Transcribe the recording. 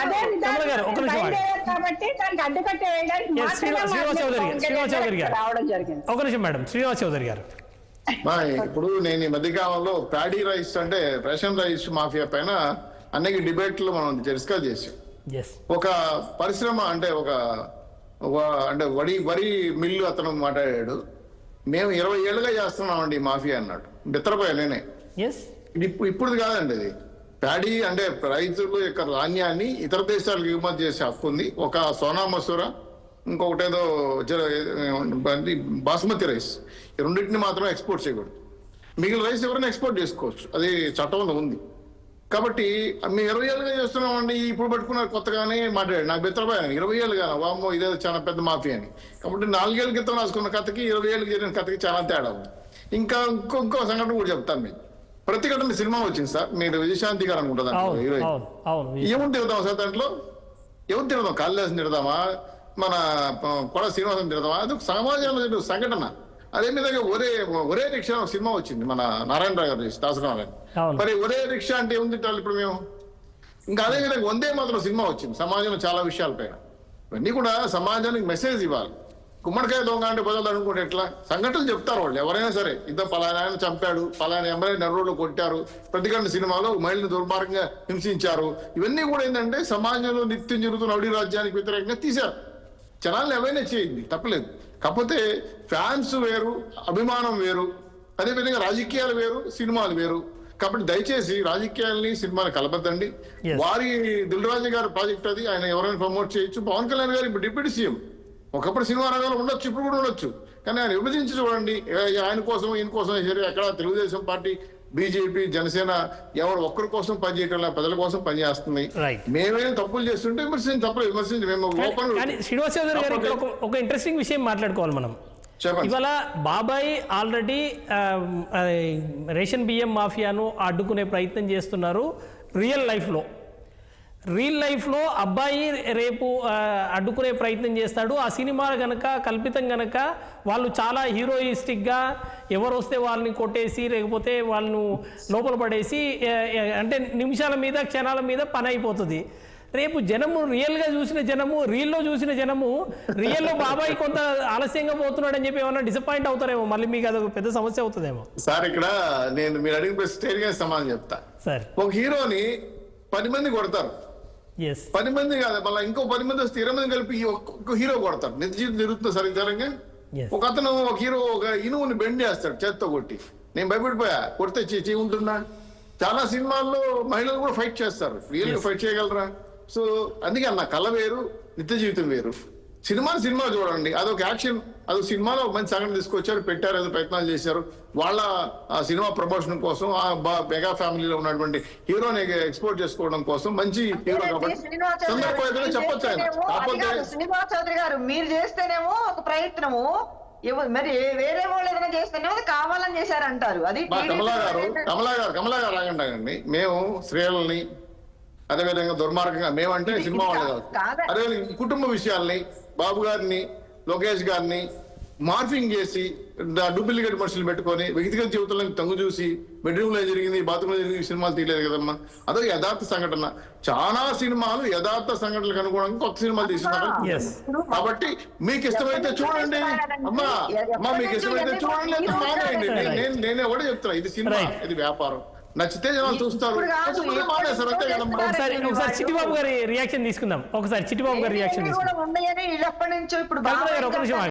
అదే కమల గారు ఒక నిమిషం ఆగండి. కాబట్టి దానికి అడ్డుకట్ట వేయడానికి Yes, శ్రీనివాస్ చౌదరి గారు రావడం జరిగింది. ఒక నిమిషం మేడం, శ్రీనివాస్ చౌదరి గారు. ఇప్పుడు నేను ఈ మధ్యకాలంలో ప్యాడీ రైస్ అంటే రేషన్ రైస్ మాఫియా పైన అనేక డిబేట్లు మనం డిస్కస్ చేసాం. ఎస్, ఒక పరిశ్రమ అంటే అంటే వరి మిల్లు అతను మాట్లాడాడు, మేము 20 ఏళ్ళుగా చేస్తున్నామండి ఈ మాఫియా అన్నాడు. బిత్తరపోయా నేనే. ఎస్, ఇప్పుడు కాదండి, ఇది ప్యాడీ అంటే రైతుల యొక్క ధాన్యాన్ని ఇతర దేశాలకు ఎగుమతి చేసే హక్కు ఉంది. ఒక సోనా మసూరా, ఇంకొకటేదో బాస్మతి రైస్, ఈ రెండింటిని మాత్రమే ఎక్స్పోర్ట్ చేయకూడదు. మిగిలిన రైస్ ఎవరైనా ఎక్స్పోర్ట్ చేసుకోవచ్చు, అది చట్టంలో ఉంది. కాబట్టి మేము 20 ఏళ్ళుగా చేస్తున్నామండి, ఇప్పుడు పట్టుకున్నారు కొత్తగానే మాట్లాడాడు. నాకు బెత్తరపోయాను 20 ఏళ్ళుగా వామ్మో ఇదే చాలా పెద్ద మాఫియా అని. కాబట్టి 4 ఏళ్ళ క్రితం రాసుకున్న కథకి 20 ఏళ్ళకి జరిగిన కథకి చాలా తేడా ఉంది. ఇంకా ఇంకో సంఘటన కూడా చెప్తాను మీకు. ప్రతిఘటన సినిమా వచ్చింది సార్, మీరు విజయశాంతి గారు అనుకుంటుంది ఏముంది తిడదాం సార్ దాంట్లో? ఎవరు తిడదాం? కాళిదాసం తిడదామా, మన కొడ శ్రీనివాసం తిడదామా? అది ఒక సమాజంలో సంఘటన. అదే విధంగా ఒరే రిక్షా సినిమా వచ్చింది మన నారాయణరావు గారు చేసి, దాసనారాయణ. మరి ఒరే రిక్షా అంటే ఏముంది ఇప్పుడు మేము? ఇంకా అదే విధంగా వందే మాత్రం సినిమా వచ్చింది సమాజంలో చాలా విషయాలపైన. ఇవన్నీ కూడా సమాజానికి మెసేజ్ ఇవ్వాలి. గుమ్మడికాయ దొంగ అంటే బదులు అనుకుంటే ఎట్లా? సంఘటనలు చెప్తారు వాళ్ళు ఎవరైనా సరే. ఇద్దరు పలానా ఆయన చంపాడు, పలానా ఎమ్మెల్యే నెర్రోడ్లో కొట్టారు, ప్రతిఘటన సినిమాలో మహిళను దుర్మార్గంగా హింసించారు. ఇవన్నీ కూడా ఏంటంటే సమాజంలో నిత్యం జరుగుతున్న రౌడీ రాజ్యానికి వ్యతిరేకంగా తీశారు. జనాలను ఎవరైనా చేయింది తప్పలేదు. కాకపోతే ఫ్యాన్స్ వేరు, అభిమానం వేరు, అదేవిధంగా రాజకీయాలు వేరు, సినిమాలు వేరు. కాబట్టి దయచేసి రాజకీయాలని సినిమాని కలపద్దండి. వారి దిల్ రాజు గారి ప్రాజెక్ట్ అది, ఆయన ఎవరైనా ప్రమోట్ చేయొచ్చు. పవన్ కళ్యాణ్ గారు ఇప్పుడు డిప్యూటీ సీఎం, ఒకప్పుడు సినిమా రంగంలో ఉండొచ్చు, ఇప్పుడు కూడా ఉండొచ్చు. కానీ ఆయన విభజించి చూడండి, ఆయన కోసం ఈయన కోసం సరే. ఎక్కడ తెలుగుదేశం పార్టీ, బీజేపీ, జనసేన ఎవరు ఒక్కరి కోసం పనిచేయటం, ప్రజల కోసం పనిచేస్తుంది. మేమేం తప్పులు చేస్తుంటే విమర్శించి మేము ఓపెన్. శ్రీనివాస్ చౌదరి గారు ఇక్కడ ఒక ఇంట్రెస్టింగ్ విషయం మాట్లాడుకోవాలి మనం. ఇవాళ బాబాయ్ ఆల్రెడీ రేషన్ బియ్యం మాఫియాను అడ్డుకునే ప్రయత్నం చేస్తున్నారు. రియల్ లైఫ్లో అబ్బాయి రేపు అడ్డుకునే ప్రయత్నం చేస్తాడు. ఆ సినిమా గనక కల్పితం గనక వాళ్ళు చాలా హీరోయిస్టిక్గా ఎవరు వస్తే వాళ్ళని కొట్టేసి లేకపోతే వాళ్ళను లోపల పడేసి అంటే నిమిషాల మీద క్షణాల మీద పని అయిపోతుంది. రేపు జనము రియల్గా చూసిన జనము, రీల్లో చూసిన జనము రియల్లో బాబాయ్ కొంత ఆలస్యంగా పోతున్నాడని చెప్పి ఏమన్నా డిసప్పాయింట్ అవుతారేమో, మళ్ళీ మీకు అది పెద్ద సమస్య అవుతుందేమో. సార్ ఇక్కడ నేను మీరు అడిగిన స్టేట్గా సమాధానం చెప్తా. సార్ ఒక హీరోని 10 మంది కొడతారు, 10 మంది కాదు మళ్ళీ ఇంకో 10 మంది వస్తే 20 మంది కలిపి ఒక్క హీరో కొడతారు. నిజ జీవితం జరుగుతుంది సరిగ్గా. ఒక అతను ఒక హీరో ఒక ఇనువుని బెండ్ చేస్తాడు చేత్తో కొట్టి. నేను భయపడిపోయా, కొడితే చేయి ఉంటుందా? చాలా సినిమాల్లో మహిళలు కూడా ఫైట్ చేస్తారు, రియల్ గా ఫైట్ చేయగలరా? సో అందుకే అన్న కళ వేరు, నిత్య జీవితం వేరు. సినిమా చూడండి, అదొక యాక్షన్. అది సినిమాలో మంచి సంఘటన తీసుకొచ్చారు, పెట్టారు, ఏదో ప్రయత్నాలు చేశారు. వాళ్ళ సినిమా ప్రమోషన్ కోసం ఆ మెగా ఫ్యామిలీలో ఉన్నటువంటి హీరోని ఎక్స్పోర్ట్ చేసుకోవడం కోసం మంచి హీరో కాబట్టి చెప్పొచ్చు ఆయన. కాకపోతే శ్రీనివాస్ చౌదరి గారు మీరు చేస్తేనేమో ఒక ప్రయత్నము, మరి వేరే వాళ్ళు ఏదైనా చేస్తేనేమో కావాలని చేశారంటారు. అది కమలా గారు ఆగండి. మేము స్త్రీలని అదేవిధంగా దుర్మార్గంగా మేమంటే సినిమా వాళ్ళు కాదు, అదే కుటుంబ విషయాల్ని బాబు గారిని లోకేష్ గారిని మార్ఫింగ్ చేసి డూప్లికేట్ మనుషులు పెట్టుకొని వ్యక్తిగత జీవితంలో తొంగు చూసి బెడ్రూమ్ లో జరిగింది, బాత్రూమ్ లో జరిగింది సినిమాలు తీయలేదు కదమ్మా. అదే యథార్థ సంఘటన. చాలా సినిమాలు యథార్థ సంఘటనలకు అనుగుణంగా కొత్త సినిమాలు తీస్తున్నారు. కాబట్టి మీకు ఇష్టమైతే చూడండి అమ్మా, మీకు ఇష్టమైతే చూడండి, లేదా మానేయండి. నేనే కూడా చెప్తున్నా, ఇది సినిమా, ఇది వ్యాపారం. నచ్చితే జనాలు చూస్తారు, మానేస్తారు, అంతే కదమ్మా. ఒకసారి చిట్టిబాబు గారి రియాక్షన్ తీసుకుందాం. ఒకసారి చిట్టిబాబు గారి రియాక్షన్ తీసుకుందాం. ఉన్నాయని ఎప్పటి నుంచో ఇప్పుడు